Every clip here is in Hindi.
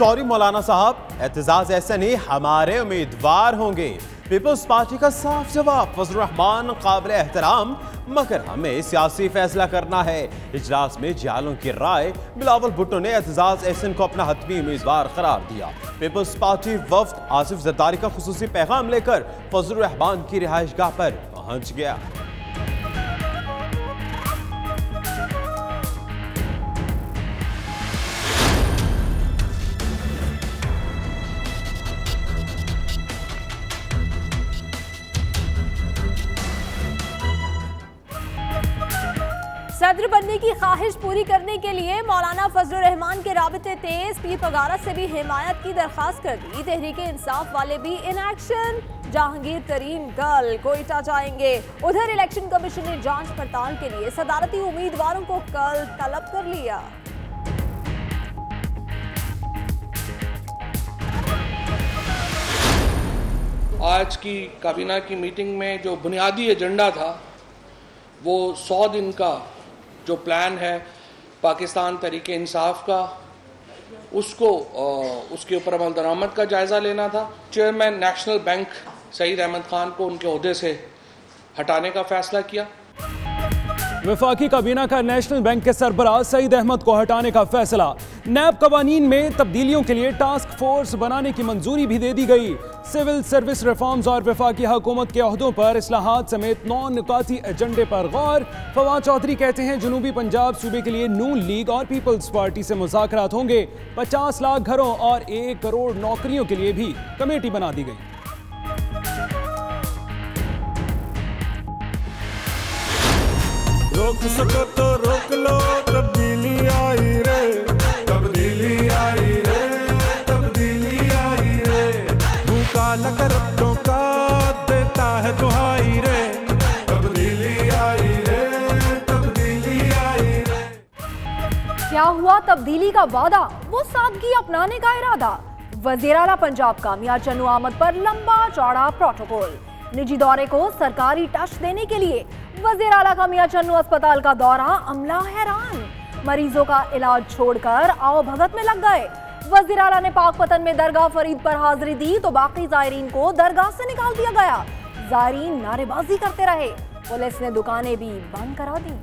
सॉरी मौलाना साहब, एतजाज एहसन ही हमारे उम्मीदवार होंगे। पीपल्स पार्टी का साफ जवाब, फजलुर रहमान काबिल एहतराम, मगर हमें सियासी फैसला करना है। इजलास में जियालों की राय, बिलावल भुट्टो ने एतजाज एहसन को अपना हतमी उम्मीदवार करार दिया। पीपल्स पार्टी वफ्द आसिफ जरदारी का खुसूसी पैगाम लेकर फजलुर रहमान की रिहाइशगाह पर पहुंच गया। सदर बनने की ख्वाहिश पूरी करने के लिए मौलाना फजलुर रहमान के राबिते तेज, पीर पगारा से भी हिमायत की दरखास्त कर दी। तहरीके इंसाफ वाले भी इन एक्शन, जहांगीर तरीन कल कोयटा जाएंगे। उधर इलेक्शन कमीशन ने जांच पड़ताल के लिए सदारती उम्मीदवारों को कल तलब कर लिया। आज की काबीना की मीटिंग में जो बुनियादी एजेंडा था वो 100 दिन का जो प्लान है पाकिस्तान तहरीके इंसाफ का, उसके ऊपर अमल दरामद का जायज़ा लेना था। Chairman national bank Saeed Ahmed Khan को उनके ओहदे से हटाने का फैसला किया। वफाकी काबीना का नेशनल बैंक के सरबराह सईद अहमद को हटाने का फैसला। नैब कवानीन में तब्दीलियों के लिए टास्क फोर्स बनाने की मंजूरी भी दे दी गई। सिविल सर्विस रिफॉर्म्स और वफाकी हुकूमत के अहदों पर इस्लाहात समेत 9 नुकाती एजेंडे पर गौर। फवाद चौधरी कहते हैं जनूबी पंजाब सूबे के लिए नून लीग और पीपल्स पार्टी से मुज़ाकरात होंगे। 50 लाख घरों और 1 करोड़ नौकरियों के लिए भी कमेटी बना दी गई। रोक सको तो रोक लो, तब्दीली आई रे, तब्दीली आई रे, तब्दीली आई रे। मुँह काला करप्टों का देता है दुहाई रे, तब्दीली आई रे, तब्दीली आई रे। क्या हुआ तब्दीली का वादा, वो सादगी अपनाने का इरादा। वज़ीर आला पंजाब का मियां चन्नू अहमद पर लंबा चौड़ा प्रोटोकॉल। निजी दौरे को सरकारी टच देने के लिए वज़ीर आला का मियां चन्नू अस्पताल का दौरा, अमला हैरान। मरीजों का इलाज छोड़कर आओ भगत में लग गए। वज़ीर आला ने पाकपतन में दरगाह फरीद पर हाजिरी दी तो बाकी ज़ायरीन को दरगाह से निकाल दिया गया। ज़ायरीन नारेबाजी करते रहे, पुलिस ने दुकानें भी बंद करा दी।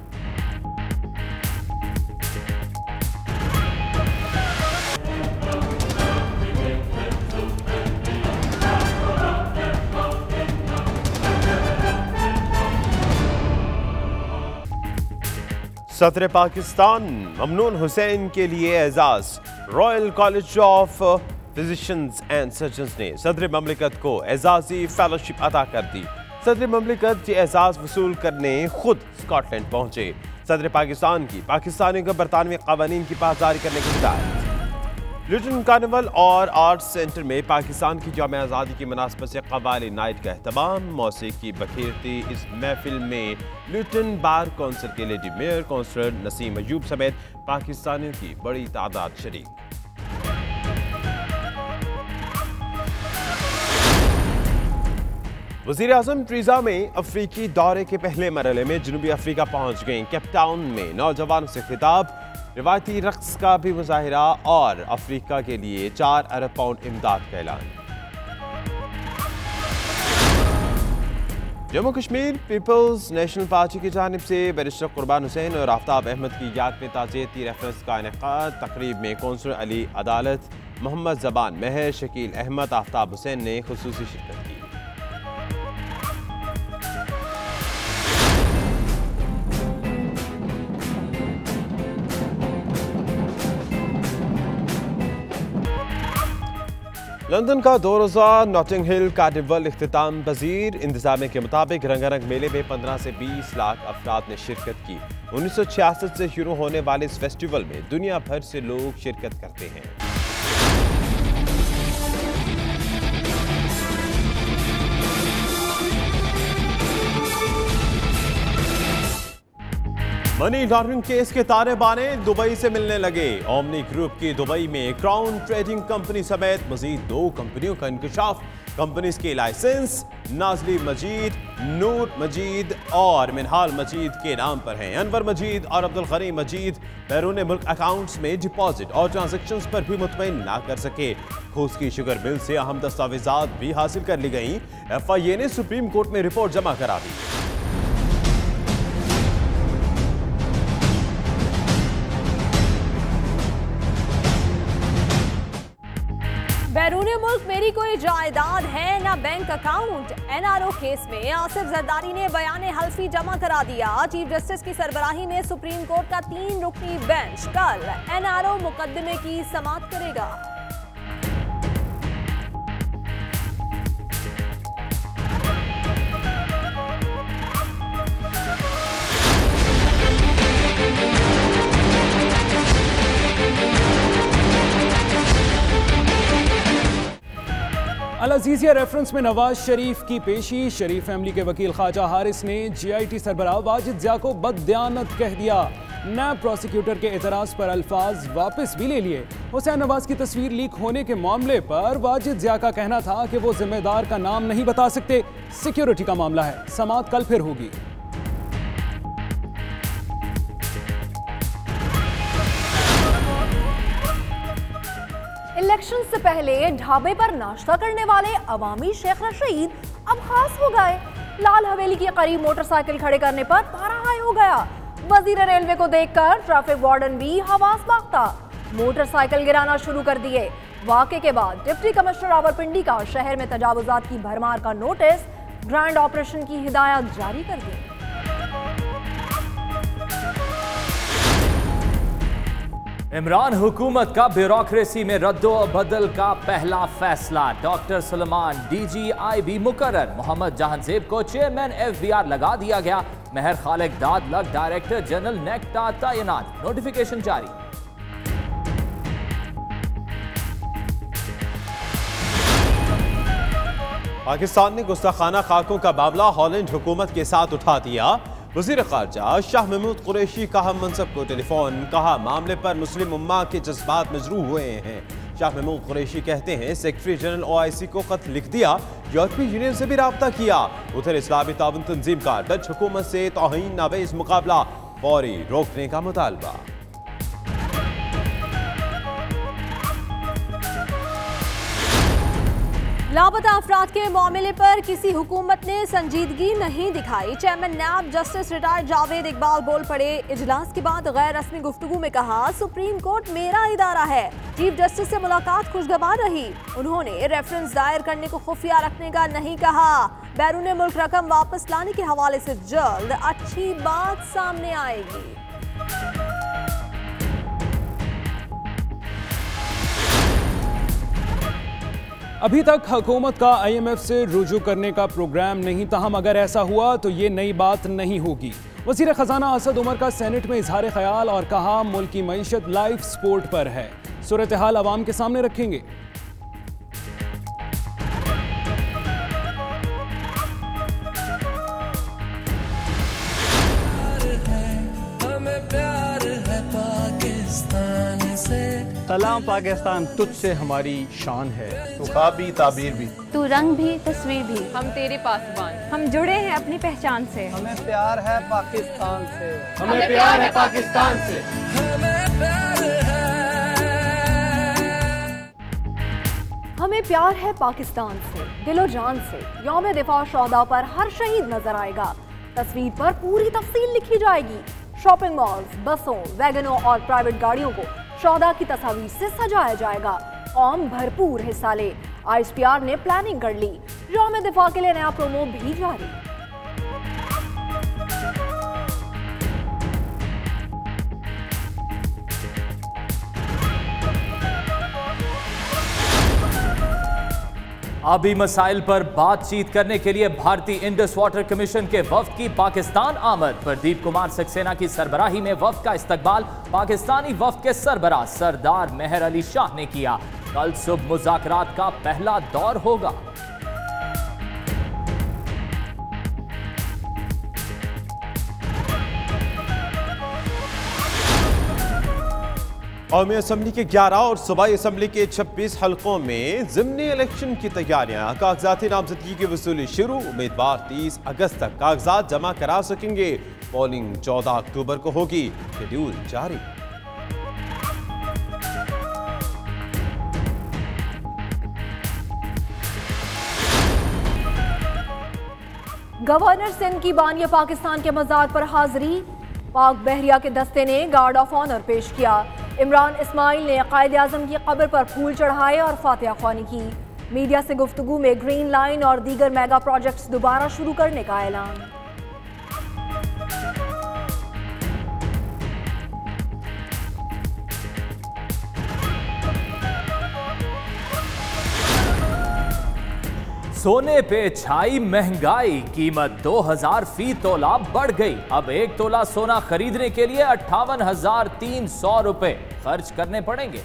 सदर पाकिस्तान ममनून हुसैन के लिए एजाज। Royal College of Physicians and Surgeons ने सदर ममलिकत को एजाजी फेलोशिप अता कर दी। सदर ममलिकत ये एजाज वसूल करने खुद स्कॉटलैंड पहुंचे। सदर पाकिस्तान की पाकिस्तानियों को बरतानवी कवानीन की पासदारी करने की हिदायत। ल्यूटन कार्निवल और आर्ट्स सेंटर में पाकिस्तान की यौम आज़ादी की मुनासबत से कव्वाली नाइट का एहतमाम। मौसीकी बखेरती इस महफिल में ल्यूटन बार कौंसिल के lady mayor councillor Naseem Ayub समेत पाकिस्तानियों की बड़ी तादाद शरीक। वज़ीर आज़म ट्रीज़ा में अफ्रीकी दौरे के पहले मरहले में जनूबी अफ्रीका पहुंच गई। केपटाउन में नौजवानों से खिताब, रिवायती रक्स का भी मुजाहिरा और अफ्रीका के लिए 4 अरब पाउंड इमदाद का ऐलान। Jammu Kashmir people's national party की जानिब से बैरिस्टर कुर्बान हुसैन और आफ्ताब अहमद की याद में ताज़ियती रेफरेंस का इनेकाद। तकरीब में कौंसलर अली अदालत, मोहम्मद जबान महर, शकील अहमद, आफ्ताब हुसैन ने खुसूसी शिरकत की। लंदन का 2 रोज़ा नॉटिंग हिल कार्निवल इख्तिताम पजीर। इंतजामिया के मुताबिक रंगारंग मेले में 15 से 20 लाख अफराद ने शिरकत की। 1966 से शुरू होने वाले इस फेस्टिवल में दुनिया भर से लोग शिरकत करते हैं। मनी लॉन्ड्रिंग केस के ताने बाने दुबई से मिलने लगे। ओमनी ग्रुप की दुबई में क्राउन ट्रेडिंग कंपनी समेत मजीद 2 कंपनियों का इंकशाफ। कंपनीज के लाइसेंस नाजली मजीद, नूर मजीद और मिनहाल मजीद के नाम पर हैं। अनवर मजीद और अब्दुल गनी मजीद बैरून मुल्क अकाउंट्स में डिपॉजिट और ट्रांजैक्शंस पर भी मुतमईन ना कर सके। खोस की शुगर मिल से अहम दस्तावेजात भी हासिल कर ली गई। FIA ने सुप्रीम कोर्ट में रिपोर्ट जमा करा दी। बैरून मुल्क मेरी कोई जायदाद है ना बैंक अकाउंट। NRO केस में आसिफ जरदारी ने बयान हल्फी जमा करा दिया। चीफ जस्टिस की सरबराही में सुप्रीम कोर्ट का 3 रुकनी बेंच कल NRO मुकदमे की समाअत करेगा। अल अजीजिया रेफरेंस में नवाज शरीफ की पेशी। शरीफ फैमिली के वकील ख्वाजा हारिस ने GIT सरबराह वाजिद ज़िया को बददियानत कह दिया। नैब प्रोसिक्यूटर के एतराज़ पर अल्फाज वापस भी ले लिए। हुसैन नवाज की तस्वीर लीक होने के मामले पर वाजिद ज़िया का कहना था कि वो जिम्मेदार का नाम नहीं बता सकते। सिक्योरिटी का मामला है, समाअत कल फिर होगी। इलेक्शन से पहले ढाबे पर नाश्ता करने वाले अवामी शेख रशीद अब खास हो गए। लाल हवेली के करीब मोटरसाइकिल खड़े करने पर पारा हाई हो गया। वजीर रेलवे को देखकर ट्रैफिक वार्डन भी हवास बागता मोटरसाइकिल गिराना शुरू कर दिए। वाकये के बाद डिप्टी कमिश्नर रावलपिंडी का शहर में तजावुजात की भरमार का नोटिस, ग्रैंड ऑपरेशन की हिदायत जारी कर दी। इमरान हुकूमत का ब्यूरोक्रेसी में रद्दो बदल का पहला फैसला। डॉक्टर सलमान DGIB मुकर्रर। मोहम्मद जहांजेब को चेयरमैन FBR लगा दिया गया। मेहर खालिक दादलग डायरेक्टर जनरल नेक्टा तैनात। नोटिफिकेशन जारी। पाकिस्तान ने गुस्ताखाना खाकों का मामला हॉलैंड हुकूमत के साथ उठा दिया। वज़ीर ख़ारजा शाह महमूद कुरैशी का हम मनसब को टेलीफोन। कहा मामले पर मुस्लिम उम्मा के जज्बात मजरूह हुए हैं। शाह महमूद कुरैशी कहते हैं सेक्रेटरी जनरल OIC को खत लिख दिया, यूरोपीय यूनियन से भी रब्ता किया। उधर इस्लामी ताउन तंजीम का डच हुकूमत से तौहीन नावेज मुकाबला फौरी रोकने का मुतालबा। लापता अफराद के मामले पर किसी हुकूमत ने संजीदगी नहीं दिखाई। Chairman NAB justice retired Javed Iqbal बोल पड़े। इजलास के बाद गैर रस्मी गुफ्तगू में कहा सुप्रीम कोर्ट मेरा इदारा है। चीफ जस्टिस से मुलाकात खुशगवार रही। उन्होंने रेफरेंस दायर करने को खुफिया रखने का नहीं कहा। बैरून मुल्क रकम वापस लाने के हवाले से जल्द अच्छी बात सामने आएगी। अभी तक हुकूमत का IMF से रुजू करने का प्रोग्राम नहीं, ताहम अगर ऐसा हुआ तो ये नई बात नहीं होगी। वज़ीर ख़जाना असद उमर का सेनेट में इजहार ख्याल और कहा मुल्क की मईशत लाइफ सपोर्ट पर है। सूरत हाल अवाम के सामने रखेंगे। सलाम पाकिस्तान, तुझसे हमारी शान है। तू ख्वाब भी ताबीर भी, तू रंग भी तस्वीर भी, हम तेरे पासबान। हम जुड़े हैं अपनी पहचान से। हमें प्यार है पाकिस्तान से, हमें प्यार है पाकिस्तान से। हमें प्यार है पाकिस्तान से, दिलो जान से। यौम दिफा शोहदा पर हर शहीद नजर आएगा। तस्वीर पर पूरी तफसील लिखी जाएगी। शॉपिंग मॉल्स, बसों, वैगनों और प्राइवेट गाड़ियों को शोहदा की तस्वीर से सजाया जाएगा। कौम भरपूर हिस्सा ले। ISPR ने प्लानिंग कर ली। यौम दिफा के लिए नया प्रोमो भी जारी। आबी मसाइल पर बातचीत करने के लिए भारतीय इंडस वाटर कमीशन के वफ्द की पाकिस्तान आमद। प्रदीप कुमार सक्सेना की सरबराही में वफ्द का इस्तकबाल पाकिस्तानी वफ्द के सरबराह सरदार मेहर अली शाह ने किया। कल सुबह मुज़ाकरात का पहला दौर होगा। कौमी असम्बली के 11 और सूबाई असम्बली के 26 हलकों में ज़िमनी इलेक्शन की तैयारियां। कागजाती नामजदगी की वसूली शुरू। उम्मीदवार 30 अगस्त तक कागजात जमा करा सकेंगे। पोलिंग 14 अक्टूबर को होगी। शेड्यूल जारी। गवर्नर सिंध की बानिया पाकिस्तान के मज़ार पर हाजिरी। पाक बहरिया के दस्ते ने गार्ड ऑफ ऑनर पेश किया। इमरान इस्माइल ने कायद आज़म की कब्र पर फूल चढ़ाए और फातिहा ख्वानी की। मीडिया से गुफ्तगू में ग्रीन लाइन और दीगर मेगा प्रोजेक्ट्स दोबारा शुरू करने का ऐलान। सोने पे छाई महंगाई, कीमत 2000 फी तोला बढ़ गई। अब 1 तोला सोना खरीदने के लिए 58,300 रुपए खर्च करने पड़ेंगे।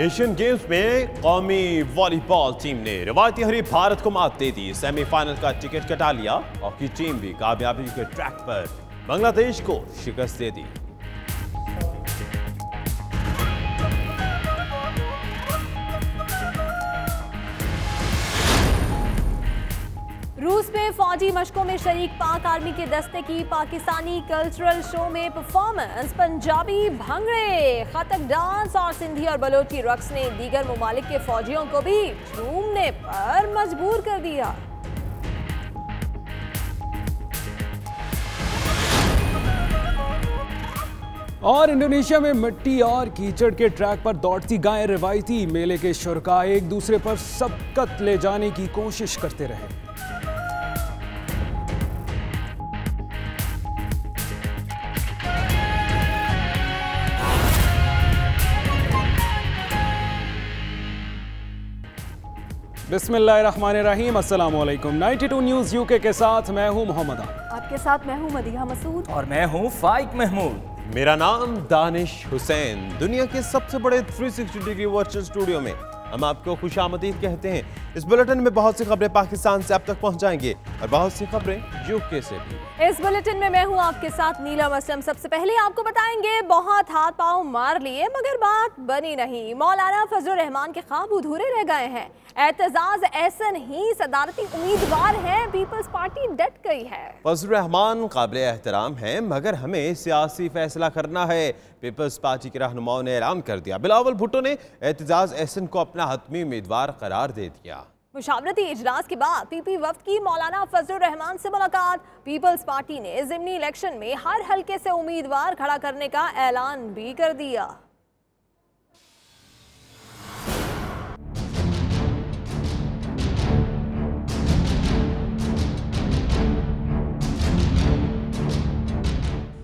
एशियन गेम्स में कौमी वॉलीबॉल टीम ने रिवायती हरीफ भारत को मात दे दी। सेमीफाइनल का टिकट कटा लिया। हॉकी टीम भी कामयाबी के ट्रैक पर बांग्लादेश को शिकस्त दे दी। रूस में फौजी मशकों में शरीक पाक आर्मी के दस्ते की पाकिस्तानी कल्चरल शो में परफॉर्मेंस। पंजाबी भंगड़े, खतक डांस और सिंधी और बलोची रक्स ने दीगर ममालिक के फौजियों को भी झूमने पर मजबूर कर दिया। और इंडोनेशिया में मिट्टी और कीचड़ के ट्रैक पर दौड़ती गायें रिवायती मेले के शुरका एक दूसरे पर सबकत ले जाने की कोशिश करते रहे। बिस्मिल्लाहिर्रहमानिर्रहीम, अस्सलाम वालेकुम। 92 न्यूज़ यूके के साथ मैं हूं मोहम्मद आमिर। आपके साथ मैं हूं मदीहा मसूद और मैं हूं फाइक महमूद। मेरा नाम दानिश हुसैन। दुनिया के सबसे बड़े 360 डिग्री वर्चुअल स्टूडियो में हम आपको खुशामदीद कहते हैं। इस बुलेटिन में बहुत सी खबरें पाकिस्तान से अब तक पहुंचाएंगे और बहुत सी खबरें यूके से भी। इस बुलेटिन में मैं हूं आपके साथ नीलम असलम। सबसे पहले आपको बताएंगे बहुत हाथ पांव मार लिए मगर बात बनी नहीं। मौलाना फजलुर रहमान के ख्वाब अधूरे रह गए हैं। एतजाज एहसन ही सदारती उम्मीदवार हैं। पीपल्स पार्टी डट गई है। फजलुर रहमान काबिल एहतराम हैं मगर हमें सियासी फैसला करना है। पीपल्स पार्टी के रहनुमाओं ने ऐलान कर दिया। बिलावल भुट्टो ने एतजाज एहसन को अपना हतमी उम्मीदवार करार दे दिया। मुशावरती इजलास के बाद पीपी वफ्द की मौलाना फजलुर रहमान से मुलाकात। पीपल्स पार्टी ने ज़िमनी इलेक्शन में हर हल्के से उम्मीदवार खड़ा करने का ऐलान भी कर दिया।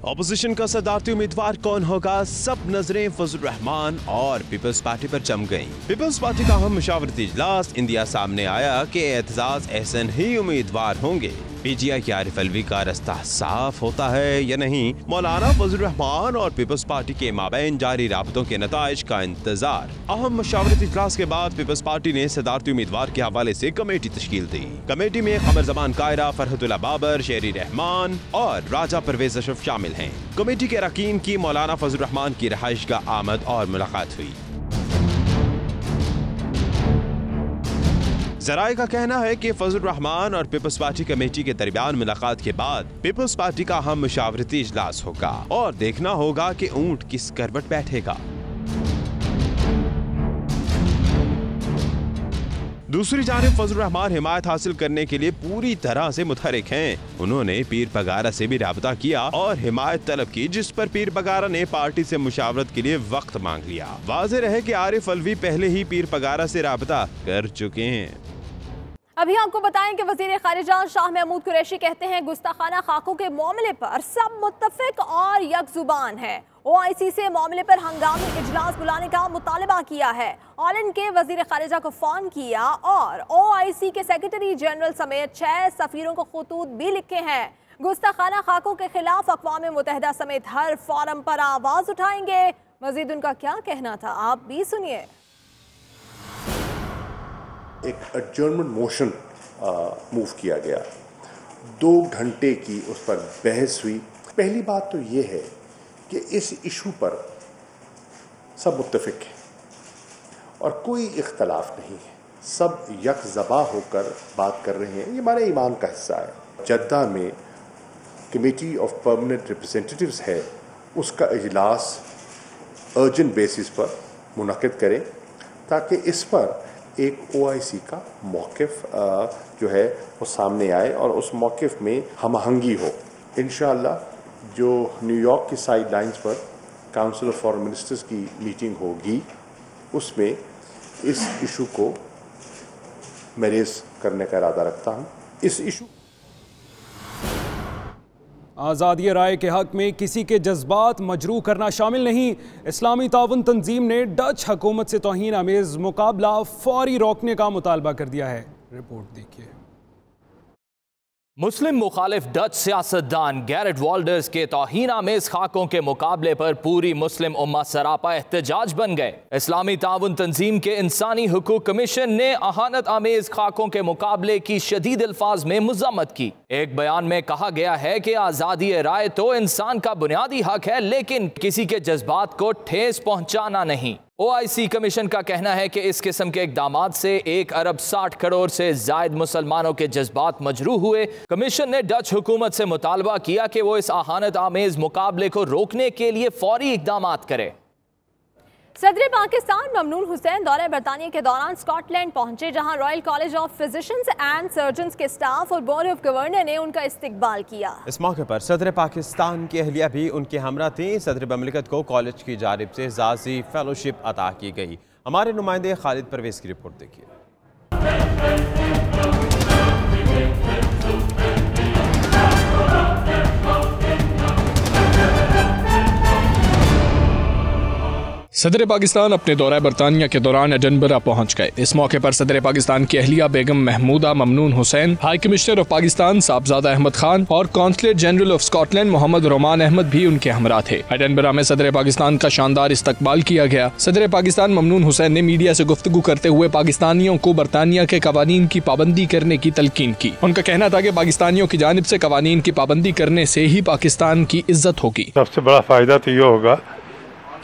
ऑपोजिशन का सदारती उम्मीदवार कौन होगा? सब नजरें फजलुर रहमान और पीपल्स पार्टी पर जम गईं। पीपल्स पार्टी का अहम मुशावरती इजलास इंदिया सामने आया कि एतजाज एहसन ही उम्मीदवार होंगे। पीजीआई की आरिफ अलवी का रास्ता साफ होता है या नहीं? मौलाना फजलुर रहमान और पीपल्स पार्टी के माबैन जारी राबतों के नताइज का इंतजार। अहम मुशावरती इजलास के बाद पीपल्स पार्टी ने सदारती उम्मीदवार के हवाले से कमेटी तश्कील दी। कमेटी में कमर जमान कायरा, फरहतुल्लाह बाबर, शेरी रहमान और राजा परवेज अशरफ शामिल हैं। कमेटी के अरकान की मौलाना फजलुर रहमान की रहाइश का आमद और मुलाकात हुई। जराए का कहना है कि फजलुर रहमान और पीपल्स पार्टी कमेटी के दरमियान मुलाकात के बाद पीपल्स पार्टी का अहम मुशावरती इजलास होगा और देखना होगा कि ऊंट किस करवट बैठेगा। दूसरी जानिब फजलुर रहमान हिमायत हासिल करने के लिए पूरी तरह से मुतहरिक हैं। उन्होंने पीर पगारा से भी राबता किया और हिमायत तलब की, जिस पर पीर पगारा ने पार्टी से मुशावरत के लिए वक्त मांग लिया। वाज़ेह रहे कि आरिफ अलवी पहले ही पीर पगारा से राबता कर चुके हैं। अभी आपको बताएं कि वजीर खारिजा शाह महमूद कुरैशी कहते हैं गुस्ताखाना खाकों के मामले पर सब मुत्तफिक और यकजुबान है। OIC से मामले पर हंगामी इजलास बुलाने का मुतालबा किया है। ऑलन के वजीर खारिजा को फोन किया और OIC के सेक्रेटरी जनरल समेत 6 सफीरों को खतूत भी लिखे हैं। गुस्ताखाना खाकों के खिलाफ अक़वाम मुत्तहिदा समेत हर फोरम पर आवाज उठाएंगे। मजीद उनका क्या कहना था, आप भी सुनिए। एक एडजर्नमेंट मोशन मूव किया गया 2 घंटे की उस पर बहस हुई। पहली बात तो ये है कि इस इशू पर सब मुत्तफिक हैं और कोई इख्तलाफ नहीं है, सब यकजबा होकर बात कर रहे हैं। ये हमारे ईमान का हिस्सा है। जद्दा में कमेटी ऑफ परमानेंट रिप्रेजेंटेटिव्स है, उसका इजलास अर्जेंट बेसिस पर मुनक़िद करें ताकि इस पर एक OIC का मौक़िफ़ जो है वो सामने आए और उस मौक़िफ़ में हमआहंगी हो। इंशाअल्लाह जो न्यूयॉर्क की साइड लाइन्स पर काउंसिल ऑफ फॉरेन मिनिस्टर्स की मीटिंग होगी, उसमें इस इशू को मैं रेज़ करने का इरादा रखता हूँ। इस इशू आज़ादी राय के हक में किसी के जज्बात मजरूह करना शामिल नहीं। इस्लामी ताउन तंजीम ने डच हुकूमत से तौहीन आमेज़ मुकाबला फौरी रोकने का मुतालबा कर दिया है। रिपोर्ट देखिए। मुस्लिम मुखालिफ डच सियासतदान गैरेट वॉल्डर्स के तौहीन आमेज खाकों के मुकाबले पर पूरी मुस्लिम उम्मा सरापा एहतजाज बन गए। इस्लामी ताउन तंजीम के इंसानी हुकूक कमीशन ने अहानत आमेज खाकों के मुकाबले की शदीद अल्फाज में मुज़म्मत की। एक बयान में कहा गया है कि आज़ादी राय तो इंसान का बुनियादी हक है, लेकिन किसी के जज्बात को ठेस पहुंचाना नहीं। OIC कमीशन का कहना है कि इस किस्म के इक़दामात से 1 अरब 60 करोड़ से जायद मुसलमानों के जज्बात मजरूह हुए। कमीशन ने डच हुकूमत से मुतालबा किया कि वो इस आहानत आमेज मुकाबले को रोकने के लिए फौरी इक़दामात करे। सदर पाकिस्तान ममनून हुसैन दौरे बरतानिया के दौरान स्कॉटलैंड पहुंचे, जहां royal College of Physicians and surgeons के स्टाफ और बोर्ड ऑफ गवर्नर ने उनका इस्तकबाल किया। इस मौके पर सदर पाकिस्तान की अहलिया भी उनके हमरा थी। सदर ममलिकत को कॉलेज की जानिब से एजाज़ी फेलोशिप अता की गई। हमारे नुमाइंदे खालिद परवेज की रिपोर्ट देखिए। सदर पाकिस्तान अपने दौरा बरतानिया के दौरान एडनबरा पहुंच गए। इस मौके पर सदर पाकिस्तान की अहलिया Begum Mahmooda Mamnoon Hussain, high commissioner of Pakistan Sahibzada Ahmed Khan और counsellor general of Scotland Mohammad Roman Ahmed भी उनके हमरा थे। एडनबरा में सदर पाकिस्तान का शानदार इस्तकबाल किया गया। सदर पाकिस्तान ममनून हुसैन ने मीडिया से गुफ्तगू करते हुए पाकिस्तानियों को बरतानिया के कवानीन की पाबंदी करने की तलकीन की। उनका कहना था कि पाकिस्तानियों की जानिब से कवानीन की पाबंदी करने से ही पाकिस्तान की इज्जत होगी। सबसे बड़ा फायदा तो ये होगा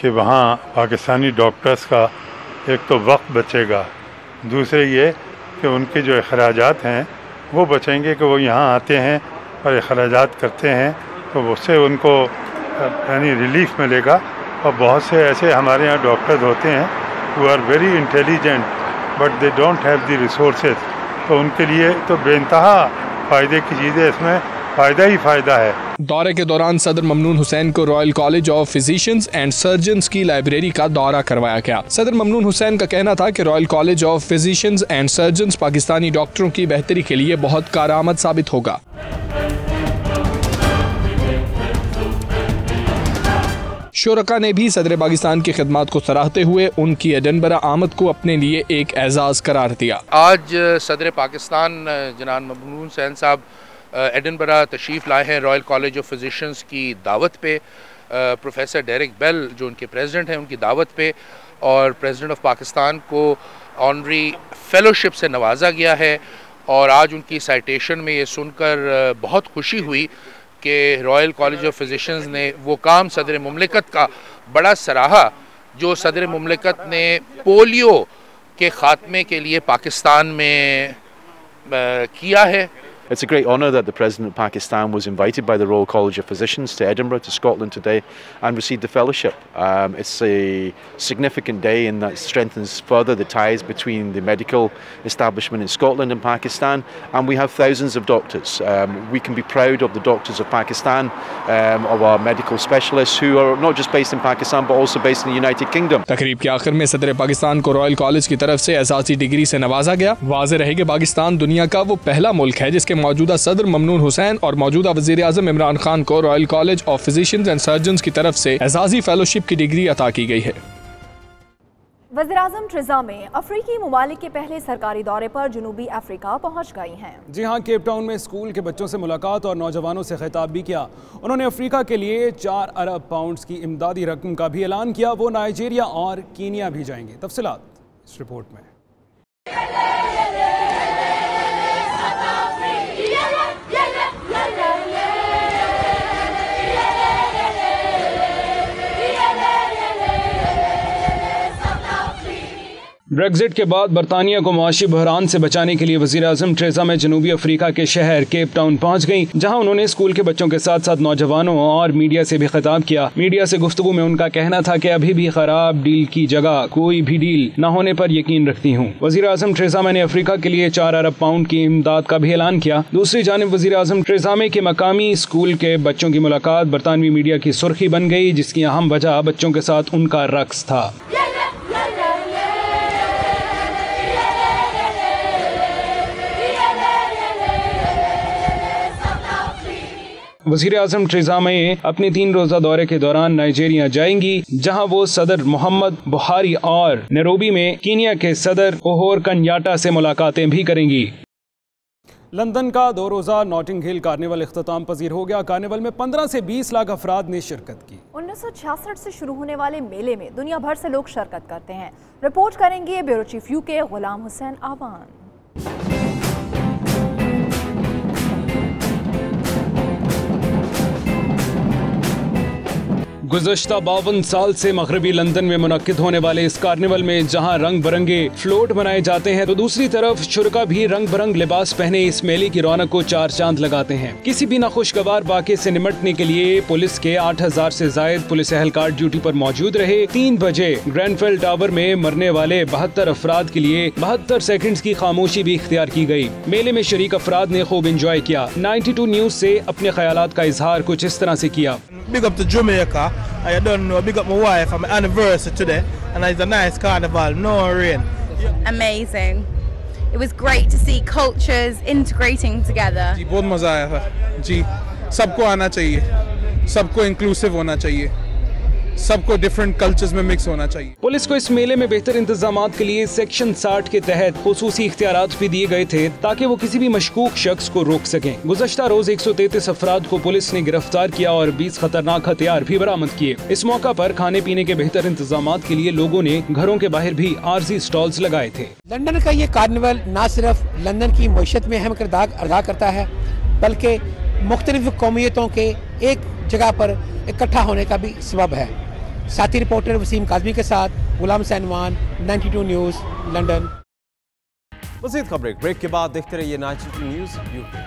कि वहाँ पाकिस्तानी डॉक्टर्स का एक तो वक्त बचेगा, दूसरे ये कि उनके जो अखराजात हैं वो बचेंगे कि वो यहाँ आते हैं और अखराजात करते हैं, तो उससे उनको यानी रिलीफ मिलेगा। और बहुत से ऐसे हमारे यहाँ डॉक्टर्स होते हैं वो are very intelligent but they don't have the resources, तो उनके लिए तो बेइंतहा फ़ायदे की चीज़ है, इसमें फ़ायदा ही फ़ायदा है। दौरे के दौरान सदर ममनून हुसैन को royal College of Physicians and surgeons की लाइब्रेरी का दौरा करवाया गया। सदर ममनून हुसैन का कहना था कि royal College of Physicians and surgeons Pakistani डॉक्टरों की बेहतरी के लिए बहुत कारआमद साबित होगा। शुरका ने भी सदर पाकिस्तान की खिदमत को सराहते हुए उनकी एडनबरा आमद को अपने लिए एक एजाज़ करार दिया। आज सदर पाकिस्तान जनाब ममनून हुसैन साहब एडनबरा तशरीफ़ लाए हैं रॉयल कॉलेज ऑफ फिजिशियंस की दावत पे। प्रोफेसर डेरिक बेल जो उनके प्रेसिडेंट हैं उनकी दावत पे, और प्रेसिडेंट ऑफ पाकिस्तान को ऑनरी फेलोशिप से नवाजा गया है। और आज उनकी साइटेशन में ये सुनकर बहुत खुशी हुई कि रॉयल कॉलेज ऑफ फिजिशियंस ने वो काम सदर मुमलिकत का बड़ा सराहा जो सदर मुमलिकत ने पोलियो के ख़ात्मे के लिए पाकिस्तान में किया है। It's a great honour that the President of Pakistan was invited by the Royal College of Physicians to Edinburgh, to Scotland today, and received the fellowship. It's a significant day in that it strengthens further the ties between the medical establishment in Scotland and Pakistan, and we have thousands of doctors. We can be proud of the doctors of Pakistan, of our medical specialists who are not just based in Pakistan but also based in the United Kingdom. तकरीब के आखिर में सदर पाकिस्तान को रॉयल कॉलेज की तरफ से एजाज़ी डिग्री से नवाजा गया। वाज़ेह रहे कि पाकिस्तान दुनिया का वो पहला मुल्क है जिसके मौजूदा सदर ममनून हुसैन और मौजूदा वज़ीर आज़म इमरान खान को royal College of Physicians and surgeons की तरफ से एजाज़ी फेलोशिप की डिग्री अता की गई है। वज़ीर आज़म ट्रिज़ा में अफ्रीकी ममालिक के पहले सरकारी दौरे पर जनूबी अफ्रीका पहुँच गई हैं। जी हाँ, केप टाउन में स्कूल के बच्चों से मुलाकात और नौजवानों से खिताब भी किया। उन्होंने अफ्रीका के लिए 4 अरब पाउंड की इमदादी रकम का भी ऐलान किया। वो नाइजीरिया और कीनिया भी जाएंगे। तफसीलात इस रिपोर्ट में। ब्रेक्जिट के बाद बरतानिया को मुआशी बहरान से बचाने के लिए वजीर आजम थेरेसा मे जनूबी अफ्रीका के शहर केप टाउन पहुँच गयी, जहाँ उन्होंने स्कूल के बच्चों के साथ साथ नौजवानों और मीडिया से भी खिताब किया। मीडिया से गुफ्तगू में उनका कहना था कि अभी भी खराब डील की जगह कोई भी डील न होने पर यकीन रखती हूँ। वजीर आजम थेरेसा मे ने अफ्रीका के लिए 4 अरब पाउंड की इमदाद का भी ऐलान किया। दूसरी जानिब वजीर आजम थेरेसा मे के मकामी स्कूल के बच्चों की मुलाकात बरतानवी मीडिया की सुर्खी बन गई, जिसकी अहम वजह बच्चों के साथ उनका रक्स था। वज़ीर आज़म थेरेसा मे अपने 3 रोज़ा दौरे के दौरान नाइजीरिया जाएंगी, जहां वो सदर मोहम्मद बुहारी और नैरोबी में कीनिया के सदर उहुरु केन्याट्टा से मुलाकातें भी करेंगी। लंदन का 2 रोज़ा नॉटिंग हिल कार्निवल इख्तिताम पजीर हो गया। कार्निवल में 15 से 20 लाख अफराद ने शिरकत की। 1966 से शुरू होने वाले मेले में दुनिया भर से लोग शिरकत करते हैं। रिपोर्ट करेंगे bureau chief UK Ghulam Hussain आवान। गुज़श्ता 52 साल से मगरबी लंदन में मुनक्किद होने वाले इस कार्निवल में जहां रंग बिरंगे फ्लोट बनाए जाते हैं, तो दूसरी तरफ शुरका भी रंग बिरंग लिबास पहने इस मेले की रौनक को 4 चांद लगाते हैं। किसी भी नाखुशगवार वाक़े से निपटने के लिए पुलिस के 8000 से जायद पुलिस एहलकार ड्यूटी पर मौजूद रहे। 3 बजे ग्रैंडफेल टावर में मरने वाले 72 अफराद के लिए 72 सेकंड्स की खामोशी भी इख्तियार की गई। मेले में शरीक अफराद ने खूब इंजॉय किया। 92 न्यूज़ से अपने ख्यालात का इजहार कुछ इस तरह से किया। Big up to Jamaica. I don't know. Big up my wife for my anniversary today, and it's a nice carnival. No rain. Amazing. It was great to see cultures integrating together. जी बहुत मजा आया था जी। सबको आना चाहिए, सबको इंक्लूसिव होना चाहिए, सबको डिफरेंट कल्चर्स में मिक्स होना चाहिए। पुलिस को इस मेले में बेहतर इंतजामात के लिए सेक्शन 60 के तहत खुसूसी इख्तियारात भी दिए गए थे, ताकि वो किसी भी मशकूक शख्स को रोक सकें। गुज़श्ता रोज 133 अफराद को पुलिस ने गिरफ्तार किया और 20 खतरनाक हथियार भी बरामद किए। इस मौका पर खाने पीने के बेहतर इंतजामात के लिए लोगों ने घरों के बाहर भी आर्जी स्टॉल्स लगाए थे। लंदन का ये कार्निवल न सिर्फ लंदन की मईशत में अहम किरदार अदा करता है, बल्कि मुख्तलिफ कौमियतों के एक जगह पर इकट्ठा होने का भी सबब है। साथी रिपोर्टर वसीम काज़मी के साथ गुलाम हुसैन आवान, 92 न्यूज़, लंदन। मज़ीद खबरें ब्रेक के बाद देखते रहिए 92 न्यूज़ यूके।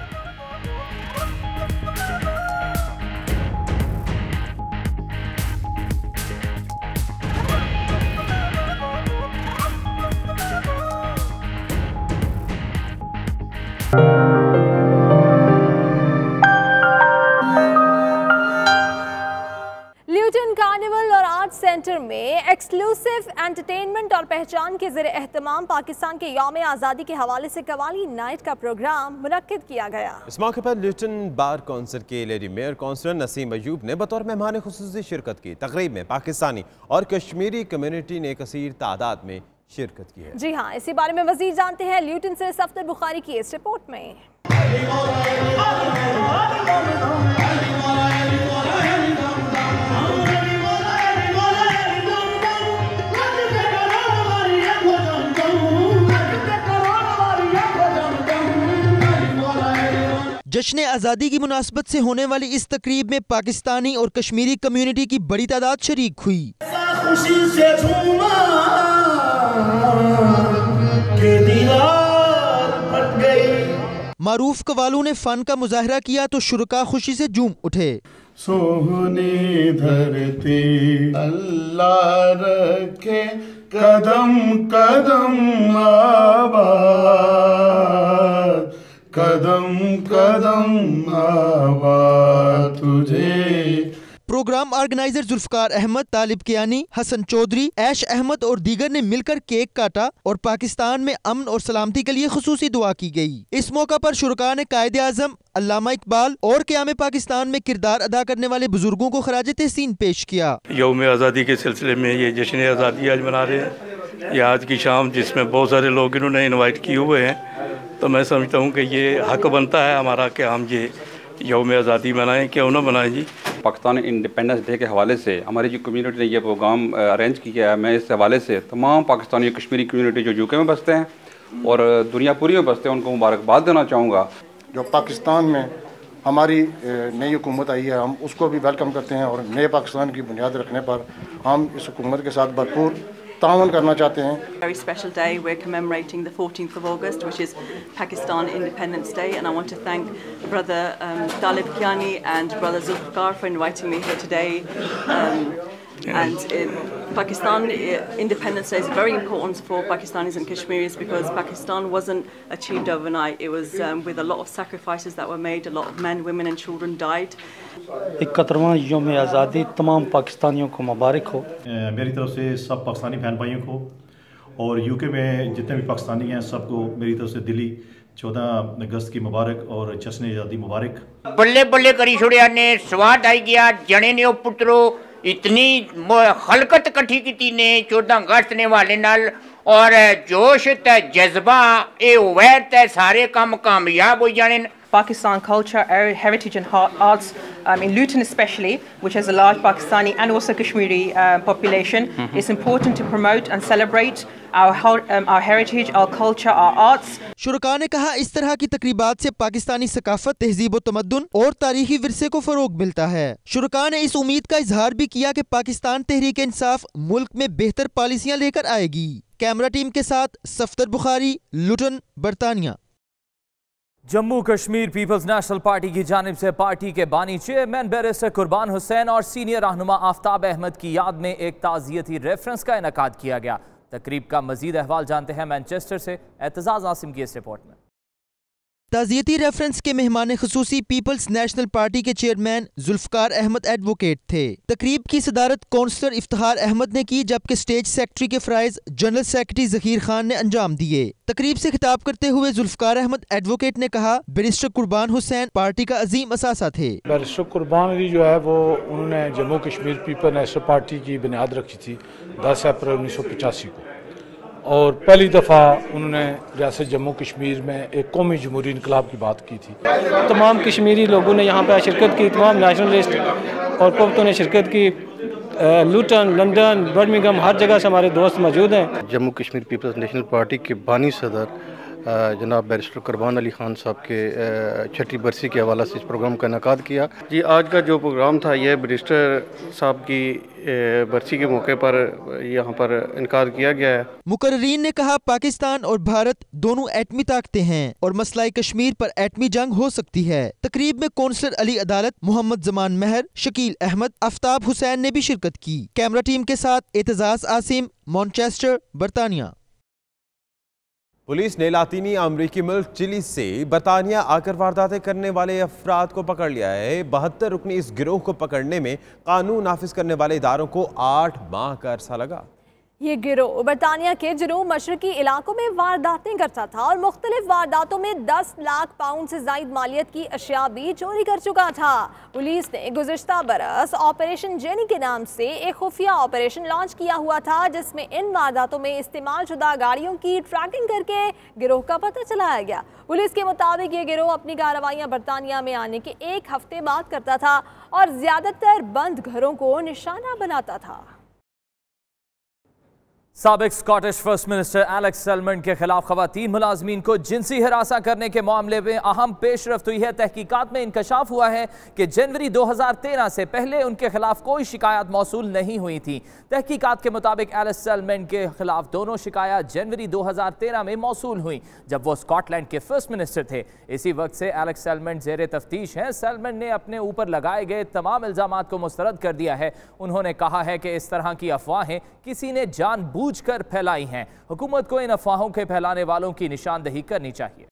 ल्यूटन कार्निवल और आर्ट सेंटर में एक्सक्लूसिव एंटरटेनमेंट और पहचान के ज़रिए एहतमाम पाकिस्तान के यौम आज़ादी के हवाले से कवाली नाइट का प्रोग्राम मुनक्किद किया गया। इस मौके पर ल्यूटन बार काउंसिल के lady mayor councillor Naseem Ayub ने बतौर मेहमान खुसूसी शिरकत की। तकरीब में पाकिस्तानी और कश्मीरी कम्युनिटी ने कसीर तादाद में शिरकत की है। जी हाँ, इसी बारे में मज़ीद जानते हैं ल्यूटन से सफ्तर बुखारी की इस रिपोर्ट में। जश्न आज़ादी की मुनासबत से होने वाली इस तकरीब में पाकिस्तानी और कश्मीरी कम्युनिटी की बड़ी तादाद शरीक हुई। मारूफ कवालों ने फन का मुजाहरा किया तो शुरका खुशी से झूम उठे। सोहनी धरती अल्लाह रखे कदम कदम आबाद, कदम कदम आबाद तुझे। प्रोग्राम ऑर्गेनाइजर जुल्फकार अहमद, तालिब कियानी, हसन चौधरी, ऐश अहमद और दीगर ने मिलकर केक काटा और पाकिस्तान में अमन और सलामती के लिए खुसूसी दुआ की गई। इस मौका पर शुरका ने कायदे आजम अल्लामा इकबाल और क़याम पाकिस्तान में किरदार अदा करने वाले बुजुर्गों को खराज तहसीन पेश किया। यौम आज़ादी के सिलसिले में ये जश्न आज़ादी आज मना रहे हैं। ये आज की शाम जिसमें बहुत सारे लोग इन्होंने इन्वाइट किए हुए हैं, तो मैं समझता हूँ कि ये हक बनता है हमारा कि हम ये यौम आज़ादी मनाएं, क्यों ना मनाएं जी। पाकिस्तान इंडिपेंडेंस डे के हवाले से हमारी जो कम्युनिटी ने ये प्रोग्राम अरेंज किया है, मैं इस हवाले से तमाम पाकिस्तानी कश्मीरी कम्युनिटी जो यूके में बसते हैं और दुनिया पूरी में बसते हैं उनको मुबारकबाद देना चाहूँगा। जो पाकिस्तान में हमारी नई हुकूमत आई है, हम उसको भी वेलकम करते हैं और नए पाकिस्तान की बुनियाद रखने पर हम इस हुकूमत के साथ भरपूर तावन करना चाहते हैं। Very special day. We're commemorating the 14th of August, which is Pakistan Independence Day, and I want to thank Brother Talib Kiani and Brother Zulfikar for inviting me here today. And Pakistan Independence Day is very important for Pakistanis and Kashmiris because Pakistan wasn't achieved overnight. It was with a lot of sacrifices that were made. A lot of men, women and children died. 71वां यौम आज़ादी तमाम पाकिस्तानियों को मुबारक हो। मेरी तरफ से सब पाकिस्तानी बहन भाइयों को और यूके में जितने भी पाकिस्तानी हैं सबको मेरी तरफ से दिली 14 अगस्त की मुबारक और जश्न आज़ादी मुबारक। बल्ले बल्ले करी छुड़िया ने स्वाद आई गया जने ने पुत्रो इतनी खलकत कठी की ने 14 अगस्त ने वाले नाल और जोश ते जज्बा ए वैर ते सारे काम कामयाब हो जाने। Pakistan culture, heritage and arts, in Luton especially, which has a large Pakistani and also Kashmiri population, it's important to promote and celebrate our heritage, our culture, our arts. शुरका ने कहा इस तरह की तकरीबात से पाकिस्तानी सकाफत, तहजीब व तमद्दुन और तारीखी विरसे को फरोग मिलता है। शुरका ने इस उम्मीद का इजहार भी किया कि पाकिस्तान तहरीक इंसाफ मुल्क में बेहतर पॉलिसियां लेकर आएगी। कैमरा टीम के साथ सफदर बुखारी, लुटन, बरतानिया। Jammu Kashmir people's national party की जानिब से पार्टी के बानी चेयरमैन बैरिस्टर कुर्बान हुसैन और सीनियर रहनुमा आफ्ताब अहमद की याद में एक ताज़ियती रेफरेंस का इनेकाद किया गया। तकरीब का मजीद अहवाल जानते हैं मैनचेस्टर से एतजाज़ आसिम की इस रिपोर्ट में। ताज़ियती रेफरेंस के मेहमान खुसूसी पीपल्स नेशनल पार्टी के चेयरमैन जुल्फकार अहमद एडवोकेट थे। तकरीब की सदारत कौंसलर इफ्तिखार अहमद ने की, जबकि स्टेज सेक्रेटरी के फ़राइज़ जनरल सेक्रेटरी ज़कीर खान ने अंजाम दिए। तकरीब से खिताब करते हुए जुल्फकार अहमद एडवोकेट ने कहा, बैरिस्टर कुर्बान हुसैन पार्टी का अजीम असासा थे। बैरिस्टर कुर्बान अली जो है वो उन्होंने Jammu Kashmir people's national party की बुनियाद रखी थी 10 अप्रैल 1985 को, और पहली दफ़ा उन्होंने रियासत जम्मू कश्मीर में एक कौमी जमहूरी इनकलाब की बात की थी। तमाम कश्मीरी लोगों ने यहाँ पर शिरकत की, तमाम नेशनलिस्ट और पख्तों ने शिरकत की। लुटन, लंदन, बर्मिंघम, हर जगह से हमारे दोस्त मौजूद हैं। Jammu Kashmir people's national party के बानी सदर जनाब बैरिस्टर कुर्बान अली खान साहब के 6ठी बरसी के हवाला से इस प्रोग्राम का इनेकाद किया। जी आज का जो प्रोग्राम था यह बैरिस्टर साहब की बरसी के मौके पर यहाँ पर इनकार किया गया है। मुकर्रीन ने कहा, पाकिस्तान और भारत दोनों एटमी ताकतें हैं और मसला कश्मीर पर एटमी जंग हो सकती है। तकरीब में कौंसलर अली अदालत, मोहम्मद जमान महर, शकील अहमद, आफ्ताब हुसैन ने भी शिरकत की। कैमरा टीम के साथ एतजाज आसिम, मैनचेस्टर, बरतानिया। पुलिस ने लातीनी अमरीकी मुल्क चिली से बरतानिया आकर वारदातें करने वाले अफराद को पकड़ लिया है। 72 रुकनी इस गिरोह को पकड़ने में कानून नाफिज करने वाले इदारों को 8 माह का अरसा लगा। ये गिरोह बरतानिया के जनूब मशरकी इलाकों में वारदातें करता था और मुख्तलिफ वारदातों में 10 लाख पाउंड से जायद मालियत की अशिया भी चोरी कर चुका था। पुलिस ने गुज़िश्ता बरस ऑपरेशन जेनी के नाम से एक खुफिया ऑपरेशन लॉन्च किया हुआ था, जिसमें इन वारदातों में इस्तेमाल शुदा गाड़ियों की ट्रैकिंग करके गिरोह का पता चलाया गया। पुलिस के मुताबिक ये गिरोह अपनी कार्रवाइयाँ बरतानिया में आने के 1 हफ्ते बाद करता था और ज्यादातर बंद घरों को निशाना बनाता था। साबिक Scottish first minister Alex salmon के खिलाफ खवातीन मुलाजमीन को जिनसी हिरासा करने के मामले में अहम पेशरफ्त हुई है। तहकीकात में इंकशाफ हुआ है कि जनवरी 2013 से पहले उनके खिलाफ कोई शिकायत मौसूल नहीं हुई थी। तहकीकात के मुताबिक एलेक्स सैलमन के खिलाफ दोनों शिकायत जनवरी 2013 में मौसूल हुई, जब वो स्कॉटलैंड के फर्स्ट मिनिस्टर थे। इसी वक्त से एलेक्स सैलमन जेर तफ्तीश हैं। सैलमन ने अपने ऊपर लगाए गए तमाम इल्जामात को मुस्तरद कर दिया है। उन्होंने कहा है कि इस तरह की अफवाहें किसी ने जानबूझ कर फैलाई हैं। हुकूमत को इन अफवाहों के फैलाने वालों की निशानदही करनी चाहिए।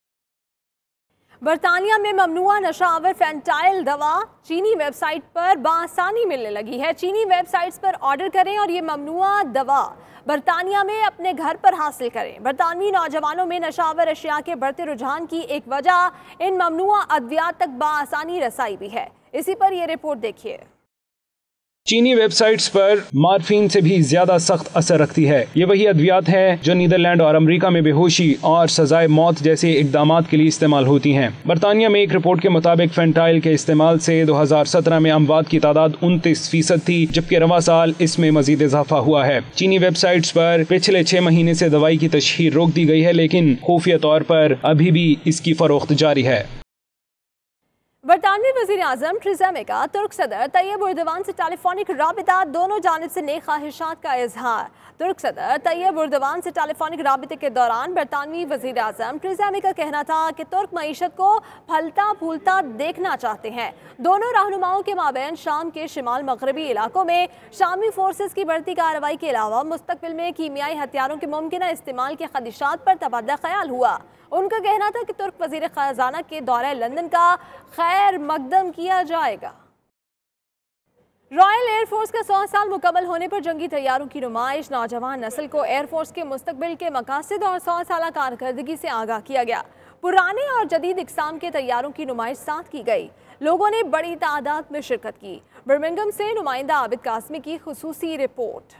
बरतानिया में ममनुआ नशावर फेंटाइल दवा चीनी वेबसाइट पर बासानी मिलने लगी है। चीनी वेबसाइट्स पर ऑर्डर करें और ये ममनुआ दवा बरतानिया में अपने घर पर हासिल करें। बरतानवी नौजवानों में नशावर अशिया के बढ़ते रुझान की एक वजह इन ममनुआ अद्वियात तक बासानी रसाई भी है। इसी पर यह रिपोर्ट देखिए। चीनी वेबसाइट्स पर मार्फीन से भी ज्यादा सख्त असर रखती है। ये वही अद्वियात है जो नीदरलैंड और अमेरिका में बेहोशी और सजाए मौत जैसे इकदामात के लिए इस्तेमाल होती हैं। बरतानिया में एक रिपोर्ट के मुताबिक फेंटाइल के इस्तेमाल से 2017 में अमवात की तादाद 29% थी, जबकि रवा साल इसमें मजीद इजाफा हुआ है। चीनी वेबसाइट्स पर पिछले 6 महीने से दवाई की तशहीर रोक दी गई है, लेकिन खुफिया तौर पर अभी भी इसकी फरोख्त जारी है। बरतानवी वज़ीर आज़म थेरेसा मे का तुर्क सदर तैयब उर्दवान से टेलीफोनिक राबिता, दोनों जानिब से नेक ख्वाहिशात का इजहार। तुर्क सदर तैयब उर्दवान से टेलीफोनिक राबिते के दौरान बरतानवी वज़ीर आज़म थेरेसा मे का कहना था कि तुर्क मईशत को फलता फूलता देखना चाहते हैं। दोनों रहनुमाओं के माबैन शाम के शिमाल मगरबी इलाकों में शामी फोर्सेस की बढ़ती कार्रवाई के अलावा मुस्तकबिल में कीमियाई हथियारों के मुमकिन इस्तेमाल के खदशात पर तबादला ख्याल हुआ। उनका कहना था कि तुर्क वज़ीर ख़ज़ाना के दौरे लंदन का खैर मकदम किया जाएगा। रॉयल एयरफोर्स का 100 साल मुकम्मल होने पर जंगी तैयारों की नुमाइश, नौजवान नस्ल को एयरफोर्स के मुस्तकबिल के मकासद और 100 साल कारकर्दगी से आगाह किया गया। पुराने और जदीद इक़साम के तैयारों की नुमाइश साथ की गई। लोगों ने बड़ी तादाद में शिरकत की। बर्मिंघम से नुमाइंदा आबिद कासमी की खुसूसी रिपोर्ट।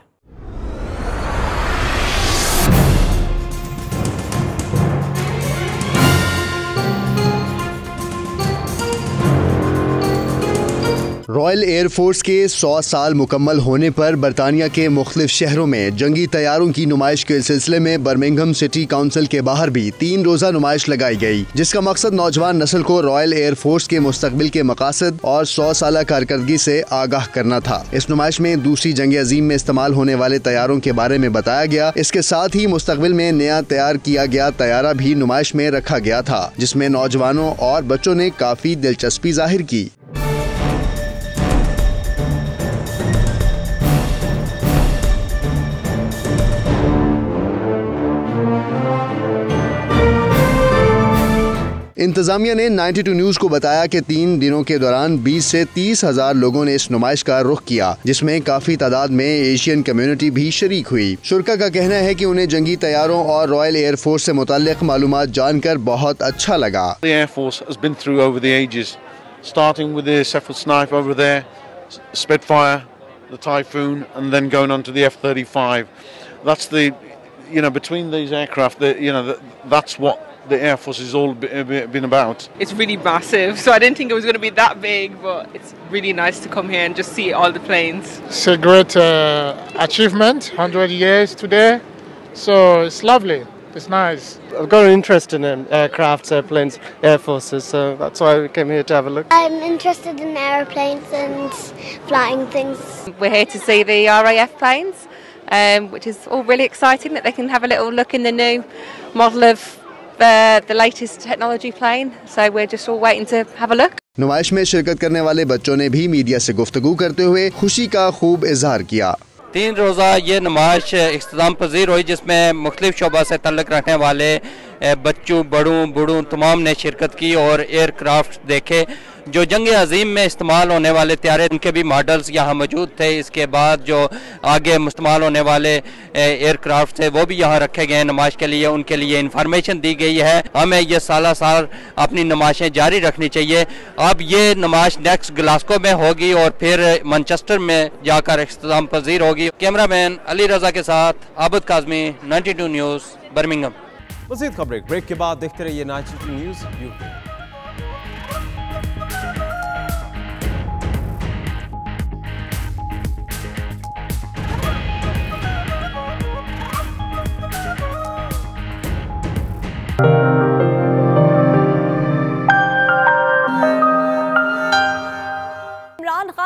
रॉयल एयरफोर्स के 100 साल मुकम्मल होने पर बरतानिया के मुख्तलिफ शहरों में जंगी तैयारों की नुमाइश के सिलसिले में बर्मिंघम सिटी काउंसिल के बाहर भी 3 रोज़ा नुमाइश लगाई गई, जिसका मकसद नौजवान नस्ल को रॉयल एयरफोर्स के मुस्तकबिल के मकासद और 100 साल कारकर्दगी से आगाह करना था। इस नुमाइश में दूसरी जंग अजीम में इस्तेमाल होने वाले तैयारों के बारे में बताया गया। इसके साथ ही मुस्तकबिल में नया तैयार किया गया तैयारा भी नुमाइश में रखा गया था, जिसमें नौजवानों और बच्चों ने काफी दिलचस्पी जाहिर की। इंतजामिया ने 92 न्यूज को बताया कि 3 दिनों के दौरान 20 से 30 हजार लोगों ने इस नुमाइश का रुख किया, जिसमें काफी तादाद में एशियन कम्युनिटी भी शरीक हुई। शुरका का कहना है कि उन्हें जंगी तैयारों और रॉयल एयरफोर्स से मुताल्लिक मालूमात जानकर बहुत अच्छा लगा। The Air Force has been through over the ages, starting with the Sefard Snipe over there, Spitfire, the Typhoon, and then going on to the F-35. That's the, between these aircraft, that's what the Air Force has all been about. It's really massive, so I didn't think it was going to be that big, but it's really nice to come here and just see all the planes. It's a great achievement, 100 years today, so it's lovely, it's nice. I've got an interest in aircrafts, airplanes, air forces, so that's why we came here to have a look. I'm interested in aeroplanes and flying things. We're here to see the RAF planes, which is all really exciting that they can have a little look in the new model of the latest technology plane, so we're just all waiting to have a look. नुमाइश में शिरकत करने वाले बच्चों ने भी मीडिया से गुफ्तगू करते हुए खुशी का खूब इजहार किया। 3 रोज़ा ये नुमाइश इख्तिताम पजीर हुई, जिसमें मुख्तलिफ शोबा से तल्लुक़ रखने वाले बच्चों बड़ों तमाम ने शिरकत की और एयरक्राफ्ट देखे। जो जंग अजीम में इस्तेमाल होने वाले तैयारे, उनके भी मॉडल्स यहाँ मौजूद थे। इसके बाद जो आगे इस्तेमाल होने वाले एयरक्राफ्ट थे वो भी यहाँ रखे गए हैं नुमाइश के लिए, उनके लिए इंफॉर्मेशन दी गई है। हमें ये साल अपनी नुमाइशें जारी रखनी चाहिए। अब ये नुमाइश नेक्स्ट ग्लासगो में होगी और फिर मैनचेस्टर में जाकर इख्तिताम पजीर होगी। कैमरामैन अली रजा के साथ आबिद काज़मी, 92 न्यूज़, बर्मिंघम। मज़ीद खबरें ब्रेक के बाद देखते रहिए 92 न्यूज़ यूके।